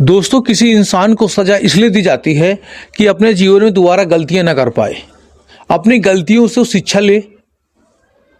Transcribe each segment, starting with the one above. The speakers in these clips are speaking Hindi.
दोस्तों, किसी इंसान को सजा इसलिए दी जाती है कि अपने जीवन में दोबारा गलतियां ना कर पाए, अपनी गलतियों से वो शिक्षा ले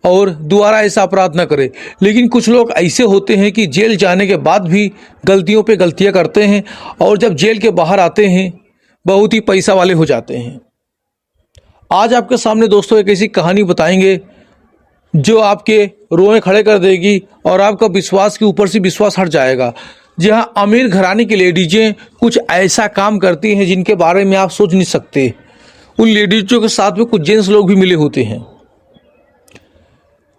और दोबारा ऐसा अपराध ना करे। लेकिन कुछ लोग ऐसे होते हैं कि जेल जाने के बाद भी गलतियों पे गलतियां करते हैं और जब जेल के बाहर आते हैं बहुत ही पैसा वाले हो जाते हैं। आज आपके सामने दोस्तों एक ऐसी कहानी बताएंगे जो आपके रोए खड़े कर देगी और आपका विश्वास के ऊपर से विश्वास हट जाएगा। जहाँ अमीर घराने की लेडीजें कुछ ऐसा काम करती हैं जिनके बारे में आप सोच नहीं सकते। उन लेडीजों के साथ में कुछ जेंट्स लोग भी मिले होते हैं।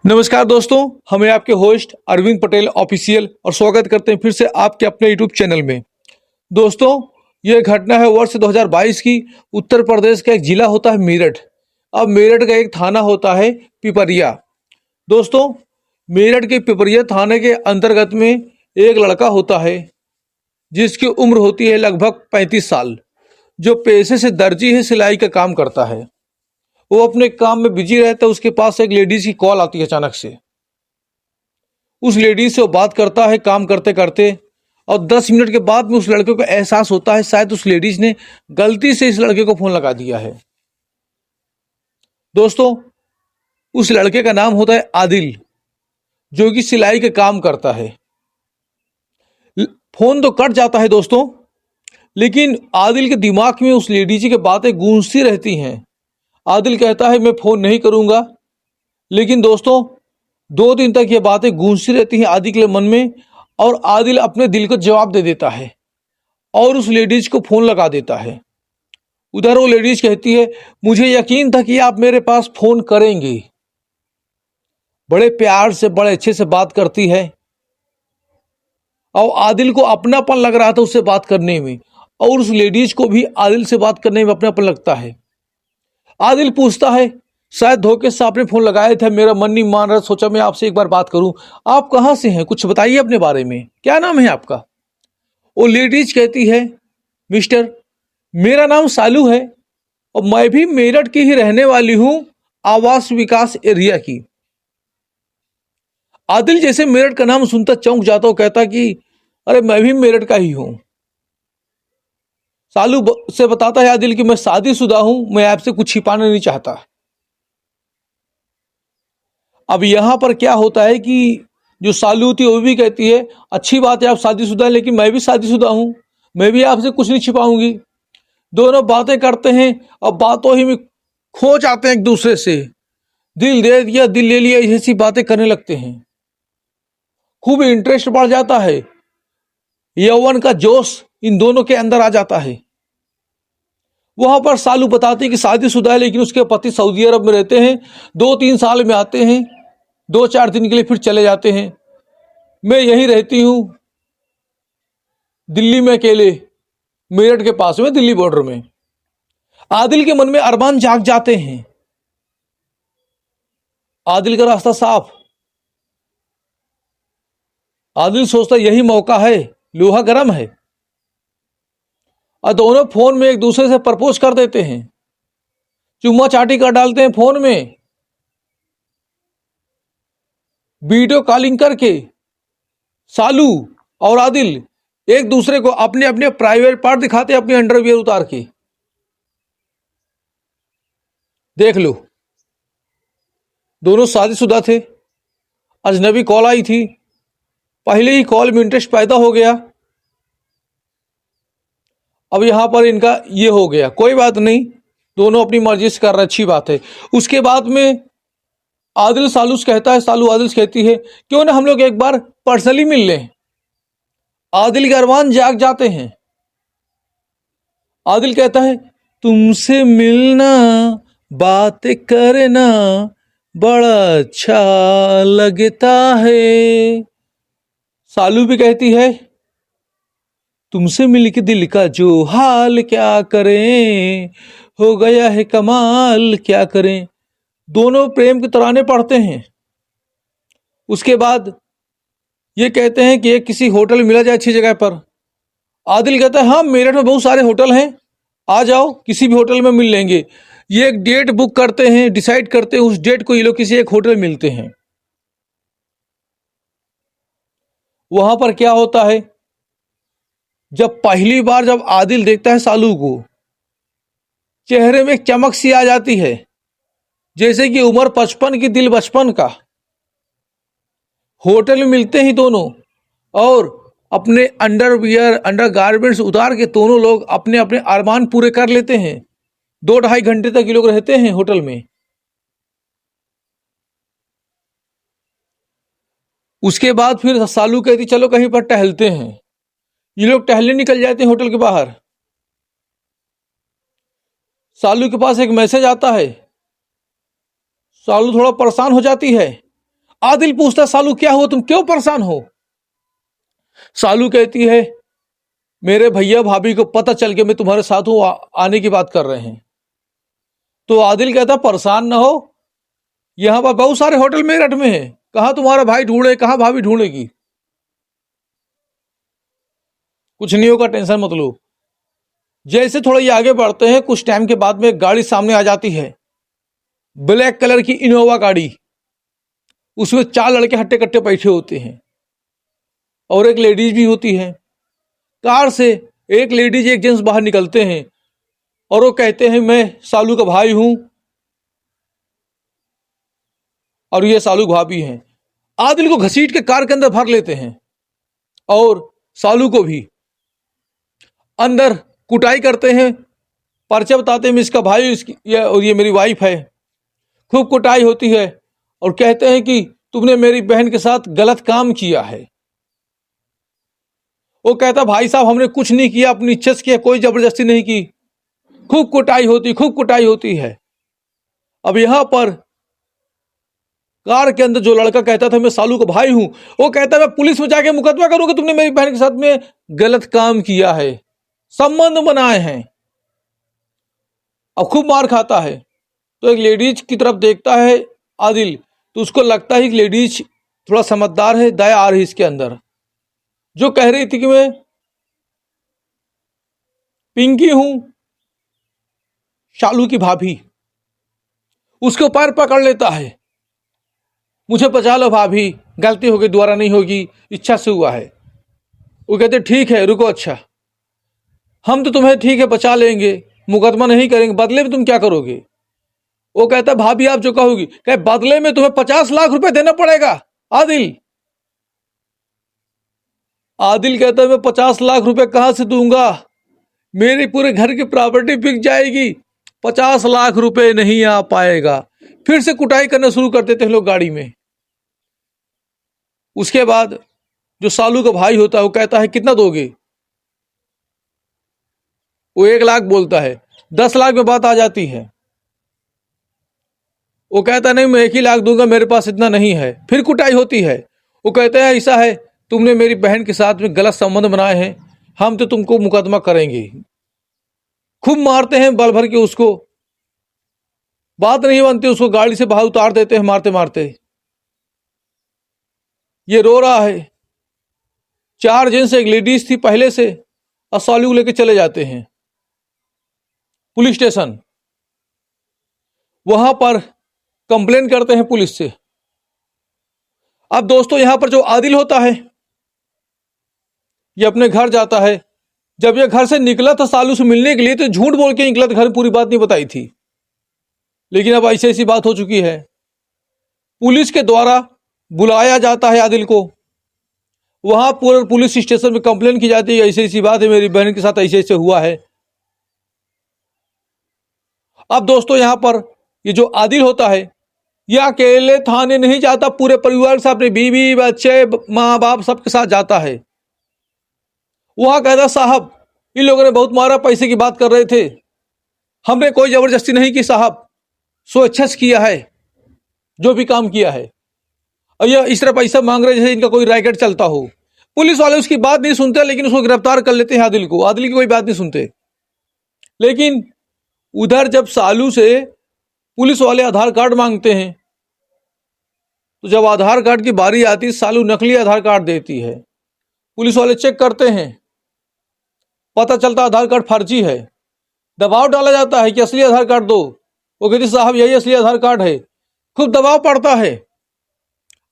नमस्कार दोस्तों, हमें आपके होस्ट अरविंद पटेल ऑफिशियल और स्वागत करते हैं फिर से आपके अपने यूट्यूब चैनल में। दोस्तों, यह घटना है वर्ष 2022 की। उत्तर प्रदेश का एक जिला होता है मेरठ। अब मेरठ का एक थाना होता है पिपरिया। दोस्तों, मेरठ के पिपरिया थाने के अंतर्गत में एक लड़का होता है जिसकी उम्र होती है लगभग 35 साल, जो पेशे से दर्जी है, सिलाई का काम करता है। वो अपने काम में बिजी रहता है। उसके पास एक लेडीज की कॉल आती है अचानक से। उस लेडीज से वो बात करता है काम करते करते, और 10 मिनट के बाद में उस लड़के को एहसास होता है शायद उस लेडीज ने गलती से इस लड़के को फोन लगा दिया है। दोस्तों, उस लड़के का नाम होता है आदिल, जो कि सिलाई का काम करता है। फोन तो कट जाता है दोस्तों, लेकिन आदिल के दिमाग में उस लेडीज की बातें गूंजती रहती हैं। आदिल कहता है मैं फोन नहीं करूंगा, लेकिन दोस्तों 2 दिन तक ये बातें गूंजती रहती हैं आदिल के मन में, और आदिल अपने दिल को जवाब दे देता है और उस लेडीज को फोन लगा देता है। उधर वो लेडीज कहती है मुझे यकीन था कि आप मेरे पास फोन करेंगे। बड़े प्यार से बड़े अच्छे से बात करती है और आदिल को अपनापन लग रहा था उससे बात करने में, और उस लेडीज को भी आदिल से बात करने में अपनापन लगता है। आदिल पूछता है शायद धोखे से आपने फोन लगाया था, मेरा मन नहीं मान रहा, सोचा मैं आपसे एक बार बात करूं। आप कहां से हैं, कुछ बताइए अपने बारे में, क्या नाम है आपका? वो लेडीज कहती है मिस्टर, मेरा नाम सालू है और मैं भी मेरठ की ही रहने वाली हूं, आवास विकास एरिया की। आदिल जैसे मेरठ का नाम सुनता चौंक जाता, कहता कि अरे मैं भी मेरठ का ही हूं। सालू से बताता है आदिल कि मैं शादीशुदा हूं, मैं आपसे कुछ छिपाना नहीं चाहता। अब यहां पर क्या होता है कि जो सालू थी वो भी कहती है अच्छी बात है आप शादीशुदा हैं, लेकिन मैं भी शादीशुदा हूं, मैं भी आपसे कुछ नहीं छिपाऊंगी। दोनों बातें करते हैं और बातों ही में खो जाते हैं एक दूसरे से। दिल दे दिया दिल ले लिया, ऐसी बातें करने लगते हैं। खूब इंटरेस्ट बढ़ जाता है, यौवन का जोश इन दोनों के अंदर आ जाता है। वहां पर सालू बताती है कि शादीशुदा है, लेकिन उसके पति सऊदी अरब में रहते हैं। 2-3 साल में आते हैं, 2-4 दिन के लिए फिर चले जाते हैं। मैं यहीं रहती हूं दिल्ली में अकेले, मेरठ के पास में, दिल्ली बॉर्डर में। आदिल के मन में अरमान जाग जाते हैं। आदिल का रास्ता साफ। आदिल सोचता यही मौका है, लोहा गर्म है, और दोनों फोन में एक दूसरे से प्रपोज कर देते हैं, चुम्मा चाटी कर डालते हैं फोन में, वीडियो कॉलिंग करके। सालू और आदिल एक दूसरे को अपने अपने प्राइवेट पार्ट दिखाते हैं, अपने अंडरवियर उतार के। देख लो, दोनों शादीशुदा थे। अजनबी कॉल आई थी, पहले ही कॉल में इंटरेस्ट पैदा हो गया। अब यहां पर इनका ये हो गया, कोई बात नहीं, दोनों अपनी मर्जी से कर रहे, अच्छी बात है। उसके बाद में आदिल सालू से कहता है, सालू आदिल से कहती है क्यों ना हम लोग एक बार पर्सनली मिल लें। आदिल के अरमान जाग जाते हैं। आदिल कहता है तुमसे मिलना, बात करना बड़ा अच्छा लगता है। सालू भी कहती है तुमसे मिलके दिल का जो हाल क्या करें, हो गया है कमाल क्या करें। दोनों प्रेम के तराने पढ़ते हैं। उसके बाद ये कहते हैं कि एक किसी होटल में मिला जाए अच्छी जगह पर। आदिल कहता है हाँ मेरठ में बहुत सारे होटल हैं, आ जाओ किसी भी होटल में मिल लेंगे। ये एक डेट बुक करते हैं, डिसाइड करते हैं, उस डेट को ये लोग किसी एक होटल में मिलते हैं। वहां पर क्या होता है, जब पहली बार जब आदिल देखता है सालू को, चेहरे में एक चमक सी आ जाती है, जैसे कि उम्र 55 की दिल 55 का। होटल में मिलते ही दोनों, और अपने अंडरवियर अंडर गारमेंट्स उतार के दोनों लोग अपने अपने अरमान पूरे कर लेते हैं। 2-2.5 घंटे तक ये लोग रहते हैं होटल में। उसके बाद फिर सालू कहती चलो कहीं पर टहलते हैं। ये लोग टहलने निकल जाते हैं होटल के बाहर। सालू के पास एक मैसेज आता है। सालू थोड़ा परेशान हो जाती है। आदिल पूछता सालू क्या हुआ, तुम क्यों परेशान हो? सालू कहती है मेरे भैया भाभी को पता चल के मैं तुम्हारे साथ हूं, आने की बात कर रहे हैं। तो आदिल कहता परेशान ना हो, यहां पर बहुत सारे होटल मेरठ में हैं, कहां तुम्हारा भाई ढूंढे, कहां भाभी ढूंढेगी। कुछ नहीं होगा, टेंशन मत लो। जैसे थोड़ा ये आगे बढ़ते हैं, कुछ टाइम के बाद में एक गाड़ी सामने आ जाती है, ब्लैक कलर की इनोवा गाड़ी। उसमें 4 लड़के हट्टे कट्टे बैठे होते हैं और एक लेडीज भी होती है। कार से एक लेडीज एक जेंट्स बाहर निकलते हैं और वो कहते हैं मैं सालू का भाई हूं और ये सालू भाभी हैं। आदिल को घसीट के कार के अंदर भर लेते हैं और सालू को भी अंदर कुटाई करते हैं। परिचय बताते हैं मैं इसका भाई, इसकी और ये मेरी वाइफ है। खूब कुटाई होती है और कहते हैं कि तुमने मेरी बहन के साथ गलत काम किया है। वो कहता भाई साहब हमने कुछ नहीं किया, अपनी इच्छा से किया, कोई जबरदस्ती नहीं की। खूब कुटाई होती है। अब यहां पर कार के अंदर जो लड़का कहता था मैं सालू का भाई हूं, वो कहता मैं पुलिस में जाके मुकदमा करूंगा, तुमने मेरी बहन के साथ में गलत काम किया है, संबंध बनाए हैं। अब खूब मार खाता है। तो एक लेडीज की तरफ देखता है आदिल, तो उसको लगता है कि लेडीज थोड़ा समझदार है, दया आ रही इसके अंदर। जो कह रही थी कि मैं पिंकी हूं, शालू की भाभी, उसके पैर पकड़ लेता है। मुझे बचा लो भाभी, गलती हो गई, दोबारा नहीं होगी, इच्छा से हुआ है। वो कहते ठीक है रुको, अच्छा हम तो तुम्हें ठीक है बचा लेंगे, मुकदमा नहीं करेंगे, बदले में तुम क्या करोगे? वो कहता भाभी आप जो कहोगी। कहे बदले में तुम्हें 50 लाख रुपए देना पड़ेगा। आदिल आदिल कहता है मैं 50 लाख रुपए कहां से दूंगा, मेरी पूरे घर की प्रॉपर्टी बिक जाएगी, 50 लाख रुपए नहीं आ पाएगा। फिर से कुटाई करना शुरू कर देते हैं लोग गाड़ी में। उसके बाद जो सालू का भाई होता है वो कहता है कितना दोगे? वो 1 लाख बोलता है। 10 लाख में बात आ जाती है। वो कहता नहीं मैं 1 ही लाख दूंगा, मेरे पास इतना नहीं है। फिर कुटाई होती है। वो कहते हैं ऐसा है, तुमने मेरी बहन के साथ में गलत संबंध बनाए हैं, हम तो तुमको मुकदमा करेंगे। खूब मारते हैं बल भर के उसको, बात नहीं बनती, उसको गाड़ी से बाहर उतार देते हैं मारते मारते। ये रो रहा है। 4 जेंट्स एक लेडीज थी पहले से, और सालू को लेके चले जाते हैं पुलिस स्टेशन। वहां पर कंप्लेन करते हैं पुलिस से। अब दोस्तों यहां पर जो आदिल होता है ये अपने घर जाता है। जब ये घर से निकला था सालू से मिलने के लिए, तो झूठ बोल के निकला था, घर में पूरी बात नहीं बताई थी। लेकिन अब ऐसी ऐसी बात हो चुकी है। पुलिस के द्वारा बुलाया जाता है आदिल को। वहां पूरे पुलिस स्टेशन में कंप्लेन की जाती है ऐसी ऐसी बात है, मेरी बहन के साथ ऐसे ऐसे हुआ है। अब दोस्तों यहां पर ये जो आदिल होता है ये अकेले थाने नहीं जाता, पूरे परिवार के साथ, अपनी बीवी बच्चे माँ बाप सबके साथ जाता है। वहां कहता साहब इन लोगों ने बहुत मारा, पैसे की बात कर रहे थे, हमने कोई जबरदस्ती नहीं की साहब, स्वेच्छा से किया है जो भी काम किया है। और ये इस तरह पैसा मांग रहे जैसे इनका कोई रैकेट चलता हो। पुलिस वाले उसकी बात नहीं सुनते, लेकिन उसको गिरफ्तार कर लेते हैं आदिल को। आदिल की कोई बात नहीं सुनते। लेकिन उधर जब सालू से पुलिस वाले आधार कार्ड मांगते हैं, तो जब आधार कार्ड की बारी आती है, सालू नकली आधार कार्ड देती है। पुलिस वाले चेक करते हैं, पता चलता आधार कार्ड फर्जी है। दबाव डाला जाता है कि असली आधार कार्ड दो। वो कहती साहब यही असली आधार कार्ड है। खूब दबाव पड़ता है।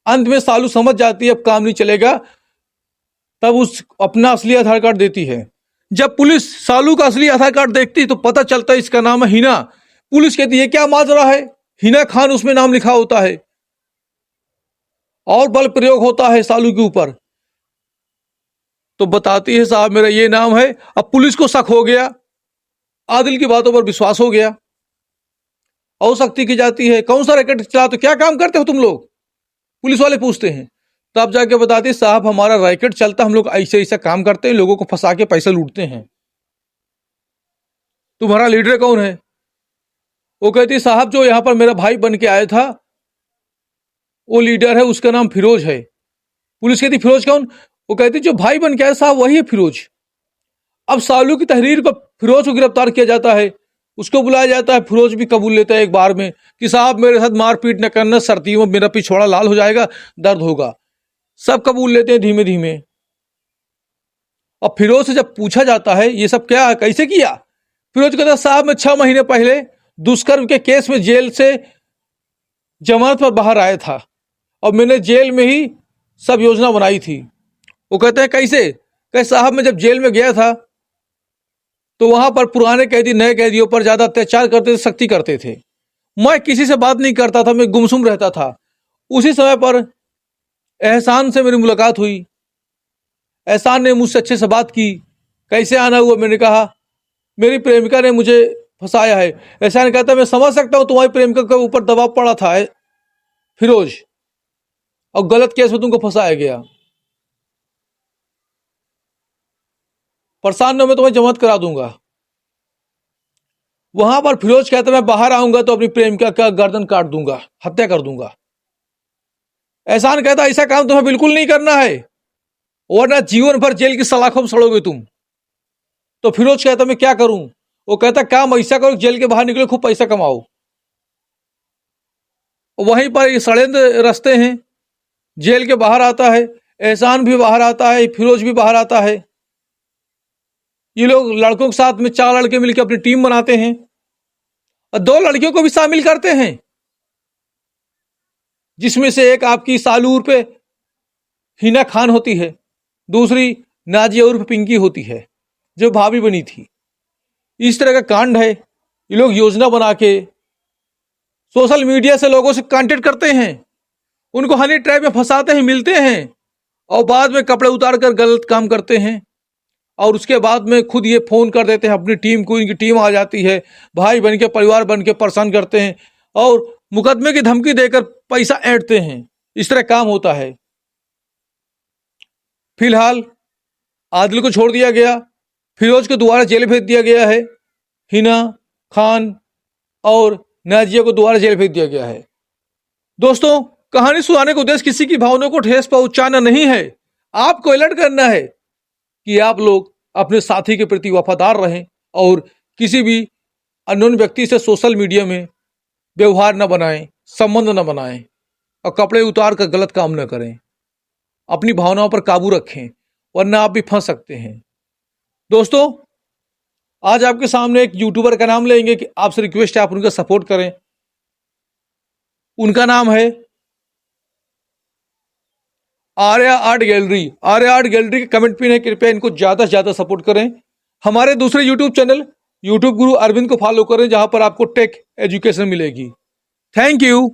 अंत में सालू समझ जाती है अब काम नहीं चलेगा, तब उस अपना असली आधार कार्ड देती है। जब पुलिस सालू का असली आधार कार्ड देखती तो पता चलता है इसका नाम है हिना। पुलिस कहती है क्या माजरा है, हिना खान उसमें नाम लिखा होता है और बल प्रयोग होता है सालू के ऊपर। तो बताती है साहब मेरा ये नाम है। अब पुलिस को शक हो गया, आदिल की बातों पर विश्वास हो गया। और सख्ती की जाती है, कौन सा रैकेट चला, तो क्या काम करते हो तुम लोग, पुलिस वाले पूछते हैं। तब जाके बताते साहब हमारा रैकेट चलता, हम लोग ऐसे ऐसा काम करते हैं, लोगों को फंसा के पैसे लूटते हैं। तुम्हारा लीडर कौन है? वो कहती साहब जो यहां पर मेरा भाई बन के आया था वो लीडर है, उसका नाम फिरोज है। पुलिस कहती फिरोज कौन? वो कहती जो भाई बन के आया साहब वही है फिरोज। अब सालू की तहरीर पर फिरोज को गिरफ्तार किया जाता है, उसको बुलाया जाता है। फिरोज भी कबूल लेता है एक बार में कि साहब मेरे साथ मारपीट न करना, सर्दियों में मेरा पिछवाड़ा लाल हो जाएगा, दर्द होगा। सब कबूल लेते हैं धीमे धीमे। अब फिरोज से जब पूछा जाता है ये सब क्या कैसे किया, फिरोज कहता है साहब मैं 6 महीने पहले दुष्कर्म के केस में जेल से जमानत पर बाहर आया था और मैंने जेल में ही सब योजना बनाई थी। वो कहते हैं कैसे? कहे साहब मैं जब जेल में गया था तो वहां पर पुराने कैदी नए कैदियों पर ज्यादा अत्याचार करते थे, सख्ती करते थे। मैं किसी से बात नहीं करता था, मैं गुमसुम रहता था। उसी समय पर एहसान से मेरी मुलाकात हुई। एहसान ने मुझसे अच्छे से बात की। कैसे आना हुआ? मैंने कहा मेरी प्रेमिका ने मुझे फंसाया है। एहसान कहता मैं समझ सकता हूं तुम्हारी प्रेमिका के ऊपर दबाव पड़ा था फिरोज, और गलत केस में तुमको फंसाया गया। परेशान न, मैं तुम्हें जमानत करा दूंगा। वहां पर फिरोज कहता मैं बाहर आऊंगा तो अपनी प्रेमिका का गर्दन काट दूंगा, हत्या कर दूंगा। एहसान कहता ऐसा काम तुम्हें बिल्कुल नहीं करना है वरना जीवन भर जेल की सलाखों में सड़ोगे तुम। तो फिरोज कहता मैं क्या करूं? वो कहता काम ऐसा करो जेल के बाहर निकलो, खूब पैसा कमाओ। वहीं पर ये षड्यंत्र रचते हैं। जेल के बाहर आता है, एहसान भी बाहर आता है, फिरोज भी बाहर आता है। ये लोग लड़कों के साथ में 4 लड़के मिलकर अपनी टीम बनाते हैं और 2 लड़कियों को भी शामिल करते हैं, जिसमें से एक आपकी सालू उर्फ हिना खान होती है, दूसरी नाजिया उर्फ पिंकी होती है जो भाभी बनी थी। इस तरह का कांड है। ये लोग योजना बना के सोशल मीडिया से लोगों से कांटेक्ट करते हैं, उनको हनी ट्रैप में फंसाते हैं, मिलते हैं और बाद में कपड़े उतार कर गलत काम करते हैं। और उसके बाद में खुद ये फोन कर देते हैं अपनी टीम को, इनकी टीम आ जाती है, भाई बन के परिवार बन के परेशान करते हैं और मुकदमे की धमकी देकर पैसा ऐंठते हैं। इस तरह काम होता है। फिलहाल आदिल को छोड़ दिया गया, फिरोज को दोबारा जेल भेज दिया गया है, हिना खान और नाजिया को दोबारा जेल भेज दिया गया है। दोस्तों कहानी सुनाने का उद्देश्य किसी की भावनाओं को ठेस पहुंचाना नहीं है, आपको अलर्ट करना है कि आप लोग अपने साथी के प्रति वफादार रहें और किसी भी अननोन व्यक्ति से सोशल मीडिया में व्यवहार न बनाएं, संबंध न बनाएं और कपड़े उतार कर गलत काम न करें। अपनी भावनाओं पर काबू रखें वरना आप भी फंस सकते हैं। दोस्तों आज आपके सामने एक यूट्यूबर का नाम लेंगे कि आपसे रिक्वेस्ट है आप उनका सपोर्ट करें। उनका नाम है Arya art gallery. Arya art gallery के कमेंट पिन है, कृपया इनको ज्यादा से ज्यादा सपोर्ट करें। हमारे दूसरे यूट्यूब चैनल यूट्यूब गुरु अरविंद को फॉलो करें, जहां पर आपको टेक एजुकेशन मिलेगी। Thank you.